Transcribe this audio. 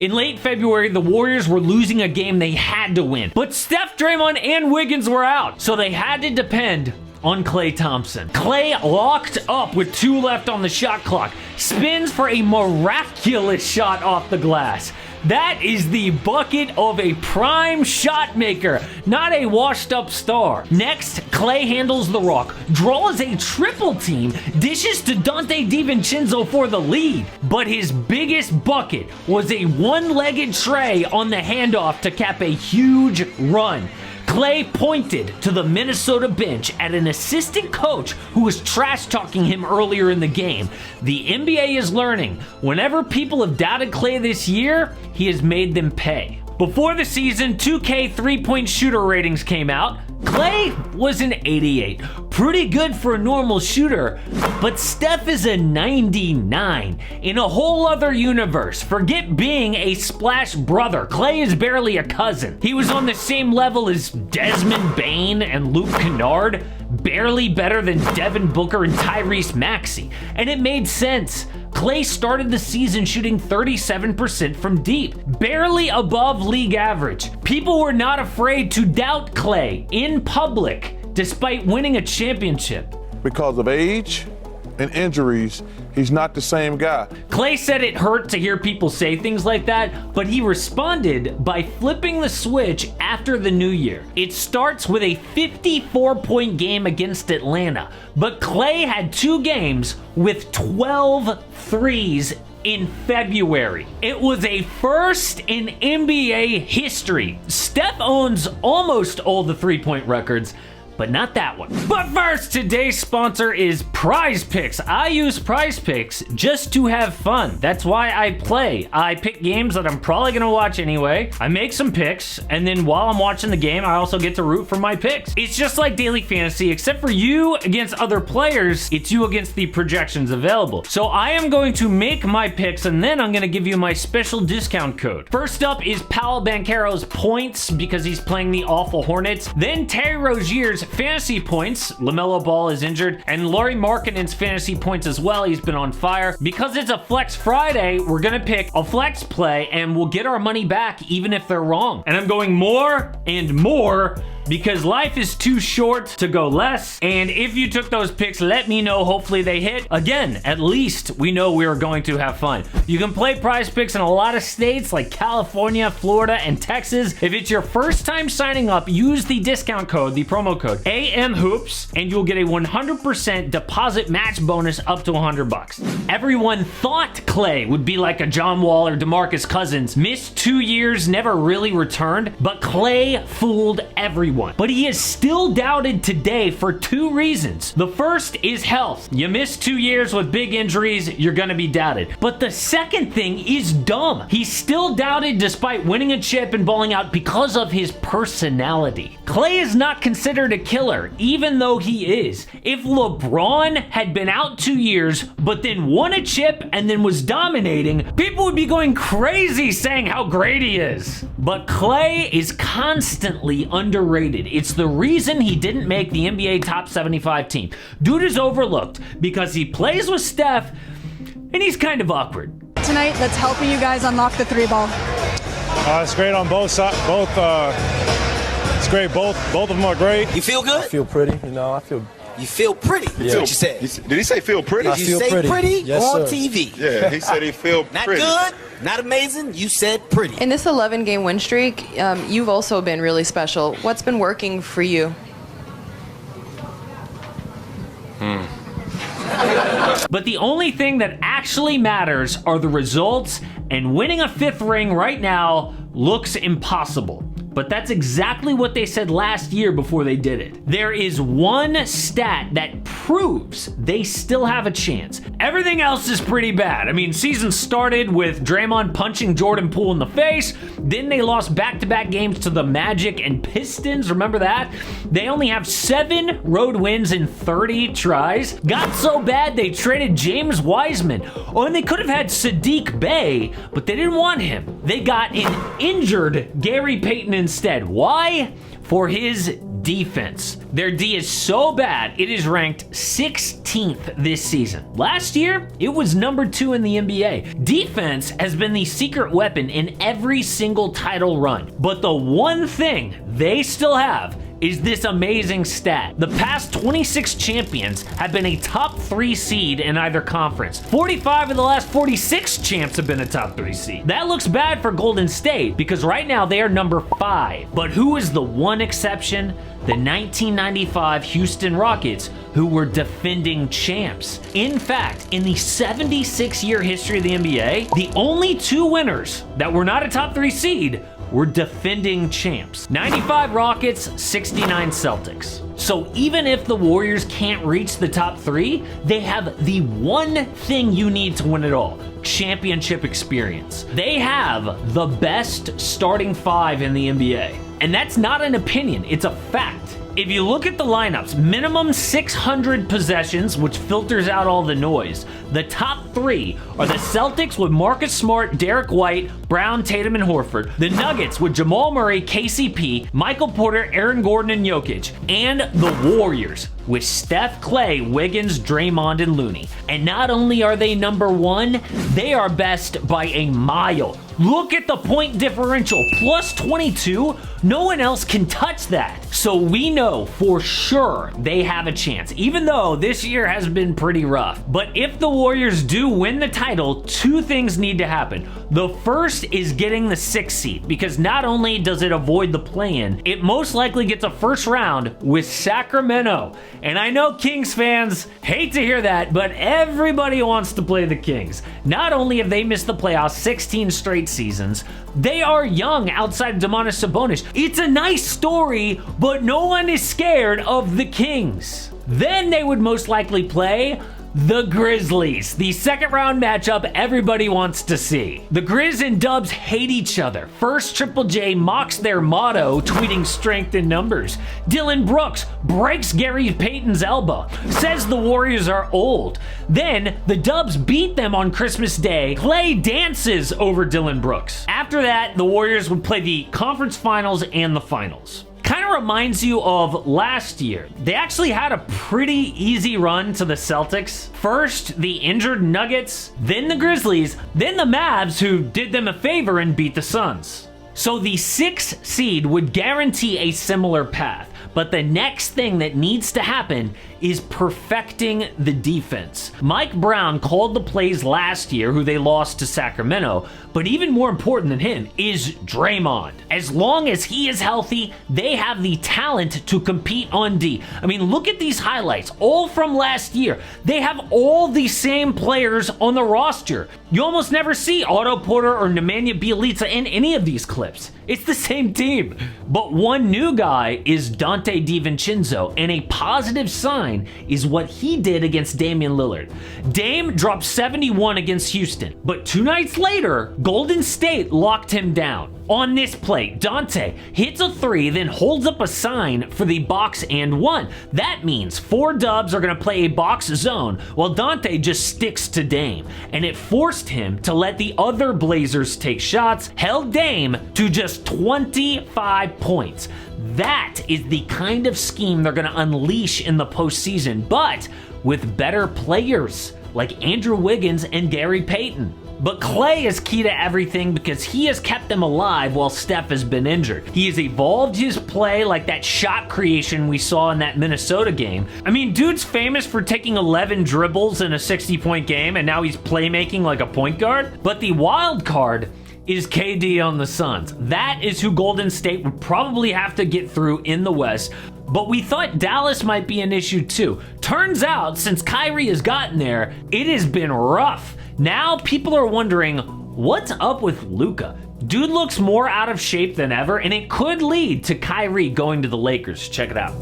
In late February, the Warriors were losing a game they had to win. But Steph, Draymond, and Wiggins were out, so they had to depend on Klay Thompson. Klay locked up with 2 left on the shot clock, spins for a miraculous shot off the glass. That is the bucket of a prime shot maker, not a washed up star. Next, Klay handles the rock, draws a triple team, dishes to Dante DiVincenzo for the lead. But his biggest bucket was a one-legged tray on the handoff to cap a huge run. Klay pointed to the Minnesota bench at an assistant coach who was trash-talking him earlier in the game. The NBA is learning. Whenever people have doubted Klay this year, he has made them pay. Before the season, 2K three-point shooter ratings came out. Klay was an 88. Pretty good for a normal shooter, but Steph is a 99. In a whole other universe, forget being a splash brother. Klay is barely a cousin. He was on the same level as Desmond Bane and Luke Kennard, barely better than Devin Booker and Tyrese Maxey. And it made sense. Klay started the season shooting 37% from deep, barely above league average. People were not afraid to doubt Klay in public, despite winning a championship. Because of age and injuries, he's not the same guy. Klay said it hurt to hear people say things like that, but he responded by flipping the switch after the new year. It starts with a 54-point game against Atlanta, but Klay had 2 games with 12 threes in February. It was a first in NBA history. Steph owns almost all the three-point records, but not that one. But first, today's sponsor is Prize Picks. I use Prize Picks just to have fun. That's why I play. I pick games that I'm probably gonna watch anyway. I make some picks, and then while I'm watching the game, I also get to root for my picks. It's just like daily fantasy, except for you against other players, it's you against the projections available. So I am going to make my picks, and then I'm gonna give you my special discount code. First up is Paolo Banchero's points, because he's playing the awful Hornets. Then Terry Rozier's fantasy points. LaMelo Ball is injured. And Lauri Markkanen's fantasy points as well. He's been on fire. Because it's a Flex Friday, we're going to pick a flex play and we'll get our money back even if they're wrong. And I'm going more and more because life is too short to go less. And if you took those picks, let me know. Hopefully they hit. Again, at least we know we are going to have fun. You can play Prize Picks in a lot of states like California, Florida, and Texas. If it's your first time signing up, use the discount code, the promo code AMHOOPS, and you'll get a 100% deposit match bonus up to $100. Everyone thought Klay would be like a John Wall or DeMarcus Cousins. Missed 2 years, never really returned, but Klay fooled everyone. But he is still doubted today for 2 reasons. The first is health. You miss 2 years with big injuries, you're gonna be doubted. But the second thing is dumb. He's still doubted despite winning a chip and balling out because of his personality. Klay is not considered a killer, even though he is. If LeBron had been out 2 years, but then won a chip and then was dominating, people would be going crazy saying how great he is. But Klay is constantly underrated. It's the reason he didn't make the NBA top 75 team. Dude is overlooked because he plays with Steph and he's kind of awkward. Tonight, that's helping you guys unlock the 3-ball. It's great on both sides. It's great. Both of them are great. You feel good? I feel pretty. You feel pretty. Yeah. That's what you said. Did he say feel pretty? Did you say pretty yes, on sir. TV? Yeah, he said he feel Not pretty. good, not amazing. You said pretty. In this 11-game win streak, you've also been really special. What's been working for you? But the only thing that actually matters are the results, and winning a 5th ring right now looks impossible. But that's exactly what they said last year before they did it. There is one stat that proves they still have a chance. Everything else is pretty bad. I mean, season started with Draymond punching Jordan Poole in the face. Then they lost back-to-back games to the Magic and Pistons. Remember that? They only have 7 road wins in 30 tries. Got so bad they traded James Wiseman. Oh, and they could have had Sadiq Bey, but they didn't want him. They got an injured Gary Payton instead. Why? For his defense. Their D is so bad, it is ranked 16th this season. Last year, it was number 2 in the NBA. Defense has been the secret weapon in every single title run. But the one thing they still have is this amazing stat. The past 26 champions have been a top 3 seed in either conference. 45 of the last 46 champs have been a top 3 seed. That looks bad for Golden State because right now they are number 5. But who is the one exception? The 1995 Houston Rockets, who were defending champs. In fact, in the 76-year history of the NBA, the only 2 winners that were not a top 3 seed were defending champs. 95 Rockets, 69 Celtics. So even if the Warriors can't reach the top 3, they have the one thing you need to win it all: championship experience. They have the best starting 5 in the NBA. And that's not an opinion, it's a fact. If you look at the lineups, minimum 600 possessions, which filters out all the noise. The top 3 are the Celtics with Marcus Smart, Derek White, Brown, Tatum, and Horford. The Nuggets with Jamal Murray, KCP, Michael Porter, Aaron Gordon, and Jokic. And the Warriors with Steph, Klay, Wiggins, Draymond, and Looney. And not only are they number 1, they are best by a mile. Look at the point differential, plus 22. No one else can touch that. So we know for sure they have a chance, even though this year has been pretty rough. But if the Warriors do win the title, 2 things need to happen. The first is getting the 6th seed, because not only does it avoid the play-in, it most likely gets a first round with Sacramento. And I know Kings fans hate to hear that, but everybody wants to play the Kings. Not only have they missed the playoffs 16 straight seasons, they are young outside of Domantas Sabonis. It's a nice story, but no one is scared of the Kings. Then they would most likely play the Grizzlies, the second round matchup everybody wants to see. The Grizz and Dubs hate each other. First, Triple J mocks their motto, tweeting strength in numbers. Dylan Brooks breaks Gary Payton's elbow, says the Warriors are old. Then, the Dubs beat them on Christmas Day. Klay dances over Dylan Brooks. After that, the Warriors would play the conference finals and the finals. Kind of reminds you of last year. They actually had a pretty easy run to the Celtics. First, the injured Nuggets, then the Grizzlies, then the Mavs, who did them a favor and beat the Suns. So the 6th seed would guarantee a similar path. But the next thing that needs to happen is perfecting the defense. Mike Brown called the plays last year, who they lost to Sacramento, but even more important than him is Draymond. As long as he is healthy, they have the talent to compete on D. I mean, look at these highlights, all from last year. They have all the same players on the roster. You almost never see Otto Porter or Nemanja Bjelica in any of these clips. It's the same team. But one new guy is Dante DiVincenzo, and a positive sign is what he did against Damian Lillard. Dame dropped 71 against Houston, but 2 nights later, Golden State locked him down. On this play, Dante hits a 3, then holds up a sign for the box and 1. That means 4 Dubs are going to play a box zone, while Dante just sticks to Dame. And it forced him to let the other Blazers take shots, held Dame to just 25 points. That is the kind of scheme they're going to unleash in the postseason, but with better players like Andrew Wiggins and Gary Payton. But Klay is key to everything because he has kept them alive while Steph has been injured. He has evolved his play, like that shot creation we saw in that Minnesota game. I mean, dude's famous for taking 11 dribbles in a 60-point game, and now he's playmaking like a point guard. But the wild card is KD on the Suns. That is who Golden State would probably have to get through in the West. But we thought Dallas might be an issue too. Turns out, since Kyrie has gotten there, it has been rough. Now people are wondering, what's up with Luka? Dude looks more out of shape than ever, and it could lead to Kyrie going to the Lakers. Check it out.